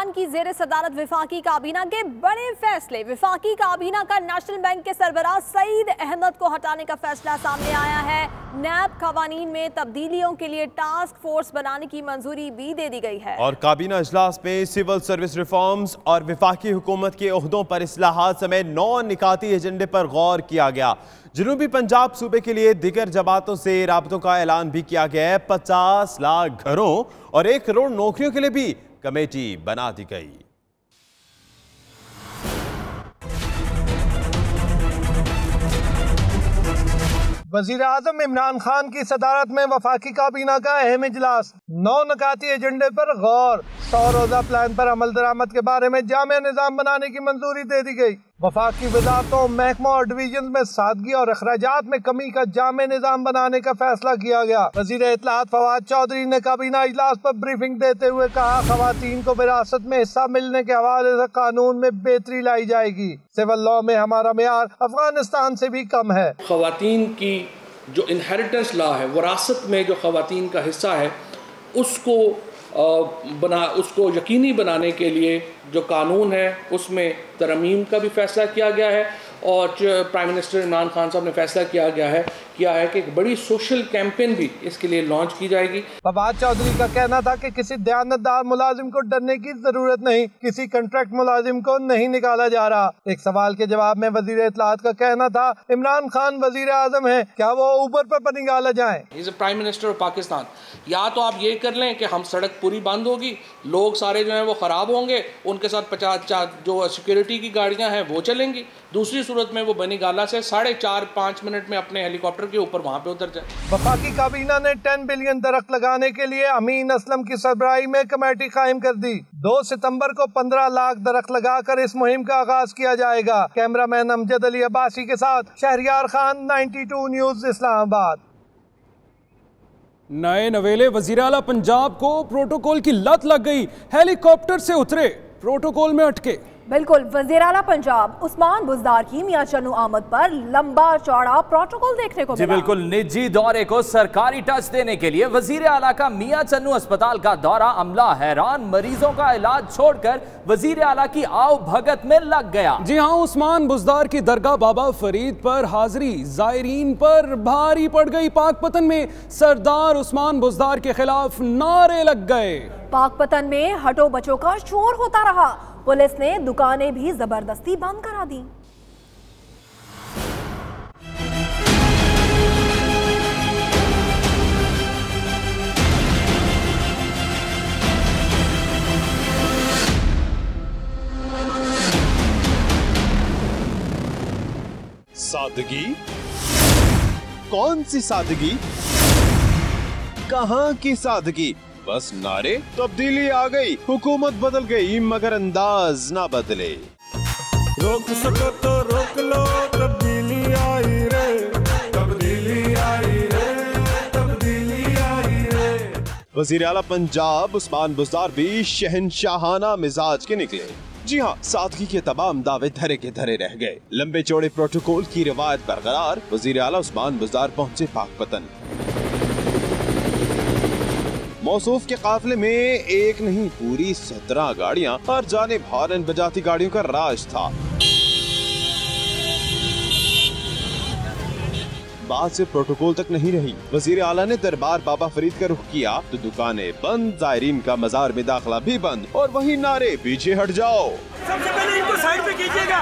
की ज़ेरे सदारत विफाकी काबीना के बड़े फैसले। विफाकी काबीना का नेशनल बैंक के सरबराह सईद अहमद को हटाने का फैसला सामने आया है। नैब कवानीन में तब्दीलियों के लिए टास्क फोर्स बनाने की मंजूरी भी दे दी गई है। और काबीना इजलास में सिविल सर्विस रिफॉर्म्स और विफाकी हुकूमत के ओहदों पर इस्लाहात समेत 9 निकाती एजेंडे पर गौर किया गया। जनूबी पंजाब सूबे के लिए दिगर जमातों से राबतों का ऐलान भी किया गया है। 50 लाख घरों और 1 करोड़ नौकरियों के लिए भी कमेटी बना दी गई। वज़ीर आज़म इमरान खान की सदारत में वफाकी काबीना का अहम इजलास। 9 निकाती एजेंडे पर गौर। 100 रोज़ा प्लान पर अमल दरामद के बारे में जामिया निज़ाम बनाने की मंजूरी दे दी गई। वफाकी वज़ारतों, महकमों और डिवीजन में सादगी और अखराजात में कमी का जामिया निज़ाम बनाने का फैसला किया गया। वज़ीर इत्तलाआत फवाद चौधरी ने काबीना इजलास पर ब्रीफिंग देते हुए कहा, ख़वातीन को विरासत में हिस्सा मिलने के हवाले से कानून में बेहतरी लाई जाएगी। सिविल लॉ में हमारा मेयार अफगानिस्तान से भी कम है। ख़वातीन की जो इनहेरिटेंस लॉ है, विरासत में जो ख़वातीन का हिस्सा है, उसको उसको यकीनी बनाने के लिए जो कानून है उसमें तरमीम का भी फैसला किया गया है और प्राइम मिनिस्टर इमरान खान साहब ने फैसला किया है कि एक बड़ी सोशल कैंपेन भी इसके लिए लॉन्च की जाएगी। फवाद चौधरी का कहना था कि किसी दयानतदार मुलाजिम को डरने की जरूरत नहीं, किसी कॉन्ट्रैक्ट मुलाजिम को नहीं निकाला जा रहा। एक सवाल के जवाब में वजीर इत्तलात का कहना था, इमरान खान वजीर आजम है, क्या वो ऊपर पर निकाला जाए? Is prime minister of Pakistan. या तो आप ये कर लें कि हम सड़क पूरी बंद होगी, लोग सारे जो हैं वो खराब होंगे, उनके साथ 50 जो सिक्योरिटी की गाड़ियां हैं वो चलेंगी। दूसरी सूरत में वो बनी गाला से 4.5-5 मिनट में अपने हेलीकॉप्टर के ऊपर वहां पे उतर जाए। वफाकी काबीना ने 10 बिलियन दरख्त लगाने के लिए अमीन असलम की सरबराही में कमेटी कायम कर दी। 2 सितंबर को 15 लाख दरख्त लगाकर इस मुहिम का आगाज किया जाएगा। कैमरामैन अमजद अली अब्बासी के साथ शहरियार खान, 92 न्यूज, इस्लामाबाद। नए नवेले वजीर आला पंजाब को प्रोटोकॉल की लत लग गई, हेलीकॉप्टर से उतरे, प्रोटोकॉल में अटके। बिल्कुल, वज़ीर आला पंजाब उस्मान बुज़दार की मियां चन्नू आमद पर लंबा चौड़ा प्रोटोकॉल देखने को मिला। बिल्कुल, निजी दौरे को सरकारी टच देने के लिए वज़ीर आला का मियां चन्नू अस्पताल का दौरा, अमला हैरान, मरीजों का इलाज छोड़कर वज़ीर आला की आओ भगत में लग गया। जी हाँ, उस्मान बुज़दार की दरगाह बाबा फरीद पर हाजिरी ज़ायरीन पर भारी पड़ गई। पाकपतन में सरदार उस्मान बुज़दार के खिलाफ नारे लग गए। पाकपतन में हटो बचो का शोर होता रहा। पुलिस ने दुकानें भी जबरदस्ती बंद करा दी। सादगी? कौन सी सादगी? कहां की सादगी? बस नारे, तब्दीली आ गई, हुकूमत बदल गई मगर अंदाज ना बदले। रोक सको तो रोक लो, तब्दीली आई रे, तब्दीली आई रे, तब्दीली आई रे। वज़ीर आला पंजाब उस्मान बुज़दार भी शहनशाहाना मिजाज के निकले। जी हाँ, सादगी के तमाम दावे धरे के धरे रह गए। लंबे चौड़े प्रोटोकॉल की रिवायत बरकरार, वज़ीर आला उस्मान बुज़दार पहुँचे पाकपतन। मौसूफ के काफिले में एक नहीं पूरी 17 गाड़ियां हर जानिब हॉर्न बजाती गाड़ियों का राज था। बात से प्रोटोकॉल तक नहीं रही। वजीर आला ने दरबार बाबा फरीद का रुख किया तो दुकानें बंद, जायरीन का मजार में दाखिला भी बंद, और वही नारे, पीछे हट जाओ। सबसे पहले इनको साइड पे कीजिएगा।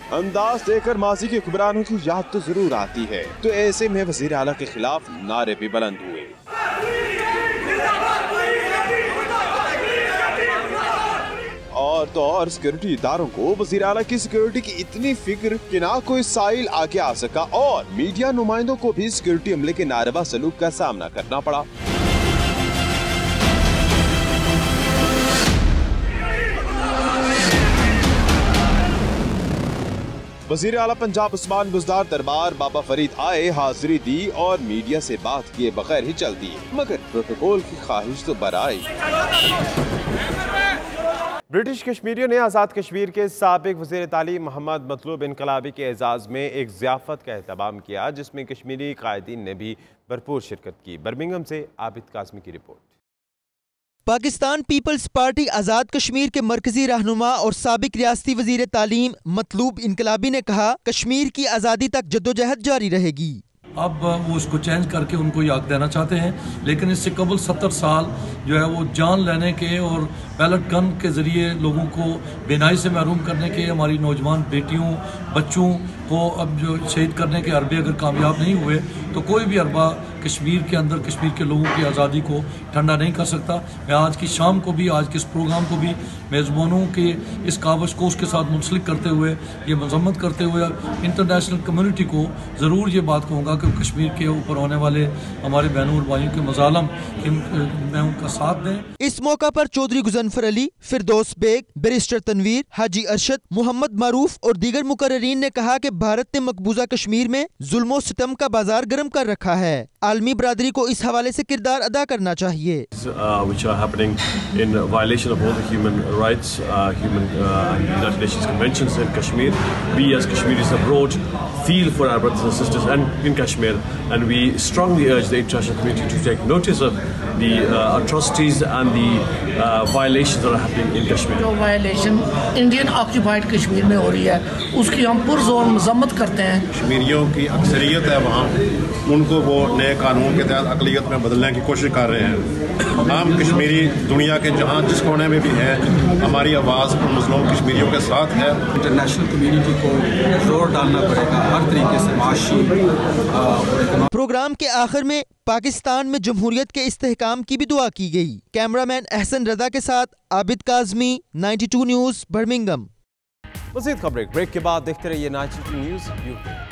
अंदाज देकर माजी के हुक्मरानों की याद तो जरूर आती है, तो ऐसे में वजीर आला के खिलाफ नारे भी बुलंद हुए। और तो और सिक्योरिटी इदारों को वजीर आला की सिक्योरिटी की इतनी फिक्र कि ना कोई साइल आगे आ सका, और मीडिया नुमाइंदों को भी सिक्योरिटी अमले के नारेबा सलूक का सामना करना पड़ा। वज़ीर आला पंजाब उस्मान बुज़दार दरबार बाबा फरीद आए, हाजिरी दी और मीडिया से बात किए बगैर ही चल दिए, मगर प्रोटोकॉल की ख्वाहिश तो बराई। ब्रिटिश कश्मीरियों ने आज़ाद कश्मीर के साबिक वज़ीर तालीम मोहम्मद मतलूब इनकलाबी के एजाज़ में एक ज़ियाफ़त का एहतमाम किया, जिसमें कश्मीरी कायदीन ने भी भरपूर शिरकत की। बर्मिंघम से आबिद काज़मी की report. Pakistan peoples party Azad Kashmir के मरकजी रहनुमा और साबिक रियासती वजीर तालीम मतलूब इनकलाबी ने कहा, कश्मीर की आज़ादी तक जद्दोजहद जारी रहेगी। अब वो उसको चेंज करके उनको याद देना चाहते हैं, लेकिन इससे कबल 70 साल जो है वो जान लेने के और बैलेट गन के ज़रिए लोगों को बेनाई से महरूम करने के, हमारी नौजवान बेटियों बच्चों को अब जो शहीद करने के अरबे अगर कामयाब नहीं हुए तो कोई भी अरबा कश्मीर के अंदर कश्मीर के लोगों की आज़ादी को ठंडा नहीं कर सकता। मैं आज की शाम को भी, आज के इस प्रोग्राम को भी मेज़बानों के इस कावश को उसके साथ मुंसलिक करते हुए, ये मजम्मत करते हुए इंटरनेशनल कम्युनिटी को ज़रूर ये बात कहूँगा कि कश्मीर के ऊपर होने वाले हमारे बहनों और भाइयों के मजालम में उनका साथ दें। इस मौका पर चौधरी गुजनफर अली, फिरदौस बेग, बैरिस्टर तनवीर, हाजी अरशद, मोहम्मद मारूफ और दीगर मुकर्ररीन ने कहा कि भारत ने मकबूजा कश्मीर में जुल्मो सितम का बाजार गर्म कर रखा है। आलमी बरादरी को इस हवाले से किरदार अदा करना चाहिए। Which are happening in violation of all the human rights, human and United Nations conventions in Kashmir. We as Kashmiris abroad feel for our brothers and sisters and in Kashmir, and we strongly urge the international community to take notice of the atrocities and the violations that are happening in Kashmir. जो वायलेशन इंडियन ऑक्यूपाइड कश्मीर में हो रही है उसकी हम पुरजोर मजम्मत करते हैं। कश्मीरियों की अक्सरियत है वहाँ, उनको वो नए कानून के तहत अक़लियत में बदलने की कोशिश कर रहे हैं। हम कश्मीरी दुनिया के जहाँ जिस कोने में भी हैं, हमारी आवाज़ मुस्लिम कश्मीरियों के साथ है। इंटरनेशनल कम्युनिटी को जोर डालना पड़ेगा हर तरीके से माशी। प्रोग्राम के आखिर में पाकिस्तान में जमहूरियत के इस्तेहकाम की भी दुआ की गई। कैमरामैन अहसन रजा के साथ आबिद काज़मी, 92 न्यूज़, बर्मिंघम। मज़ीद खबरें ब्रेक के बाद देखते रहिए 92 न्यूज़ यूके।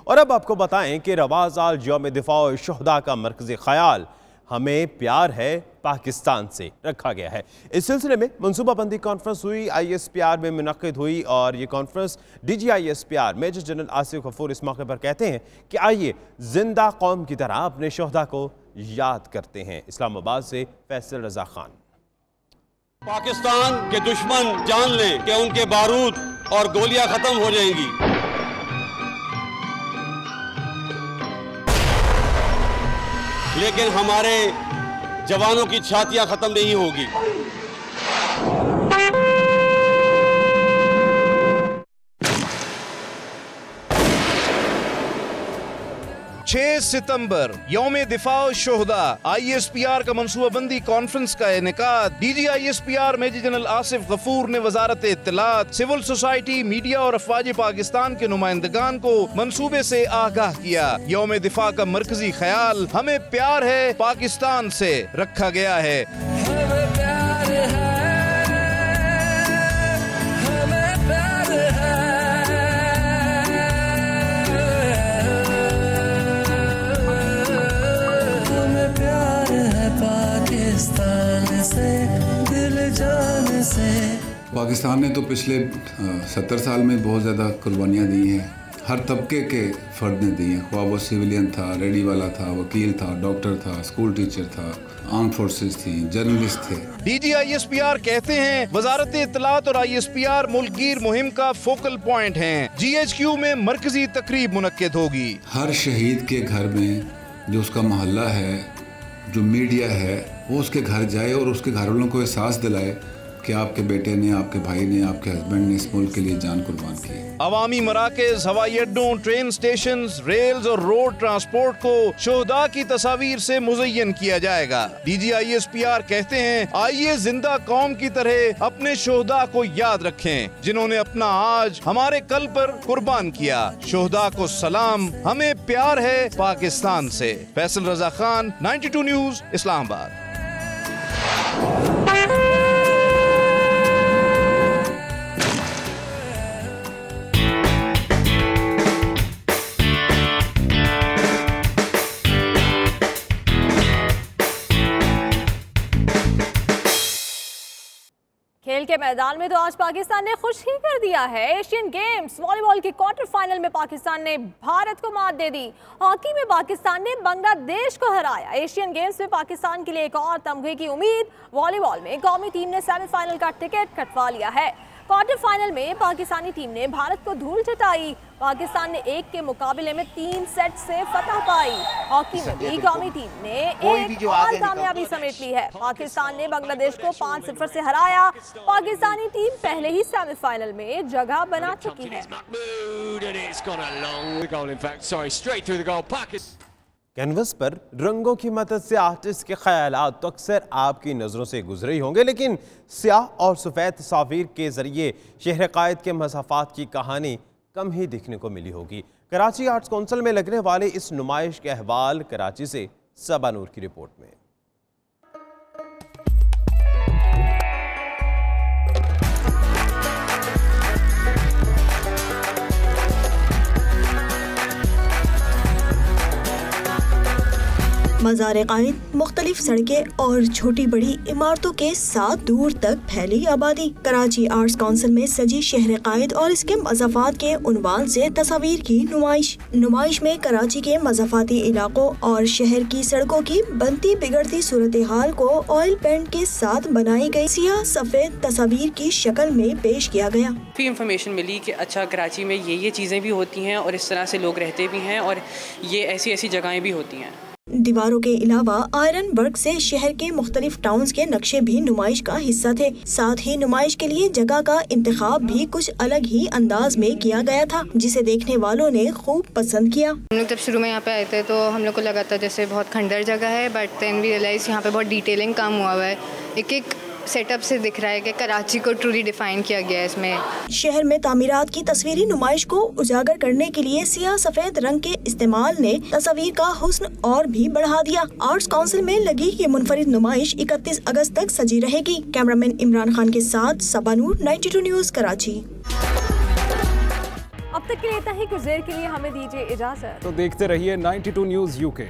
और अब आपको बताएं कि रवाज़ाल यौम दिफा शुहदा का मरकज़ी ख्याल हमें प्यार है पाकिस्तान से रखा गया है। इस सिलसिले में मनसूबाबंदी कॉन्फ्रेंस हुई, ISPR में मुनक़िद हुई और ये conference DG ISPR major general Asif Ghafoor इस मौके पर कहते हैं कि आइए जिंदा कौम की तरह अपने शुहदा को याद करते हैं। इस्लामाबाद से फैसल रजा खान। पाकिस्तान के दुश्मन जान लें कि उनके बारूद और गोलियां खत्म हो जाएंगी, लेकिन हमारे जवानों की छातियां खत्म नहीं होगी। 6 सितंबर यौम दिफा शुहदा ISPR का मनसूबाबंदी कॉन्फ्रेंस का इनेकाद। DG ISPR major general Asif Ghafoor ने वजारत इत्तलात, सिविल सोसाइटी, मीडिया और अफवाज पाकिस्तान के नुमाइंदगान को मंसूबे से आगाह किया। यौम दिफा का मरकजी ख्याल हमें प्यार है पाकिस्तान से रखा गया है। पाकिस्तान ने तो पिछले 70 साल में बहुत ज़्यादा कुर्बानियाँ दी हैं, हर तबके के फ़र्द ने दी हैं, ख्वाह वो सिविलियन था, रेडी वाला था, वकील था, डॉक्टर था, स्कूल टीचर था, आर्म फोर्सेस थी, जर्नलिस्ट थे। DG ISPR कहते हैं वजारत इत्तलात और ISPR मुल्कगीर मुहिम का फोकल पॉइंट हैं। GHQ में मरकजी तकरीब मुनक्किद होगी। हर शहीद के घर में जो उसका मोहल्ला है, जो मीडिया है, वो उसके घर जाए और उसके घर वालों को एहसास दिलाए कि आपके बेटे ने, आपके भाई ने, आपके हस्बैंड ने इस मुल्क के लिए जान कुर्बान की। अवामी मराकज़, हवाई अड्डों, ट्रेन स्टेशन, रेल्स और रोड ट्रांसपोर्ट को शुहदा की तस्वीर से मुज़य्यन किया जाएगा। DG ISPR कहते हैं आइए जिंदा कौम की तरह अपने शुहदा को याद रखें जिन्होंने अपना आज हमारे कल पर कुर्बान किया। शुहदा को सलाम, हमें प्यार है पाकिस्तान से। फैसल रजा खान, 92 न्यूज़, इस्लामाबाद। खेल के मैदान में तो आज पाकिस्तान ने खुश ही कर दिया है। एशियन गेम्स वॉलीबॉल के क्वार्टर फाइनल में पाकिस्तान ने भारत को मात दे दी। हॉकी में पाकिस्तान ने बांग्लादेश को हराया। एशियन गेम्स में पाकिस्तान के लिए एक और तमगे की उम्मीद। वॉलीबॉल में कौमी टीम ने सेमीफाइनल का टिकट कटवा लिया है। क्वार्टर फाइनल में पाकिस्तानी टीम ने भारत को धूल चटाई। पाकिस्तान ने 1 के मुकाबले में 3 सेट से फतह पाई। हॉकी में भी कौमी टीम ने एक और कामयाबी समेट ली है। पाकिस्तान ने बांग्लादेश को 5-0 से हराया। पाकिस्तानी टीम पहले ही सेमीफाइनल में जगह बना चुकी है। कैनवस पर रंगों की मदद से आर्टिस्ट के ख्यालात तो अक्सर आपकी नज़रों से गुजरे ही होंगे, लेकिन स्याह और सफ़ेद तस्वीर के ज़रिए शहर कायद के मसाफात की कहानी कम ही देखने को मिली होगी। कराची आर्ट्स काउंसिल में लगने वाले इस नुमाइश के अहवाल कराची से सबा नूर की रिपोर्ट में। मज़ार कायद, मुख्तलिफ सड़कें और छोटी बड़ी इमारतों के साथ दूर तक फैली आबादी। कराची आर्ट्स काउंसिल में सजी शहर कायद और इसके मज़ाफ़ात के उन्वान से तस्वीर की नुमाइश में कराची के मज़ाफ़ाती इलाकों और शहर की सड़कों की बनती बिगड़ती सूरत हाल को ऑयल पेंट के साथ बनाई गई सियाह सफेद तस्वीर की शक्ल में पेश किया गया। काफ़ी इन्फॉर्मेशन मिली कि अच्छा कराची में ये चीज़ें भी होती हैं और इस तरह से लोग रहते भी हैं और ये ऐसी जगहें भी होती हैं। दीवारों के अलावा आयरन वर्क से शहर के मुख्तलिफ टाउन्स के नक्शे भी नुमाइश का हिस्सा थे। साथ ही नुमाइश के लिए जगह का इंतखाब भी कुछ अलग ही अंदाज में किया गया था, जिसे देखने वालों ने खूब पसंद किया। हम लोग जब शुरू में यहाँ पे आए थे तो हम लोग को लगा था जैसे बहुत खंडर जगह है, बट देन वी रियलाइज यहाँ पे बहुत डिटेलिंग काम हुआ है। एक सेटअप से दिख रहा है कि कराची को ट्रूली डिफाइन किया गया है इसमें। शहर में तामीरात की तस्वीरी नुमाइश को उजागर करने के लिए सियाह सफेद रंग के इस्तेमाल ने तस्वीर का हुस्न और भी बढ़ा दिया। आर्ट्स काउंसिल में लगी ये मुनफरिद नुमाइश 31 अगस्त तक सजी रहेगी। कैमरामैन इमरान खान के साथ सबा नूर, 92 न्यूज़ कराची। अब तक के लिए इतना ही, कुछ देर के लिए हमें दीजिए इजाजत। तो देखते रहिए 92 न्यूज़ UK।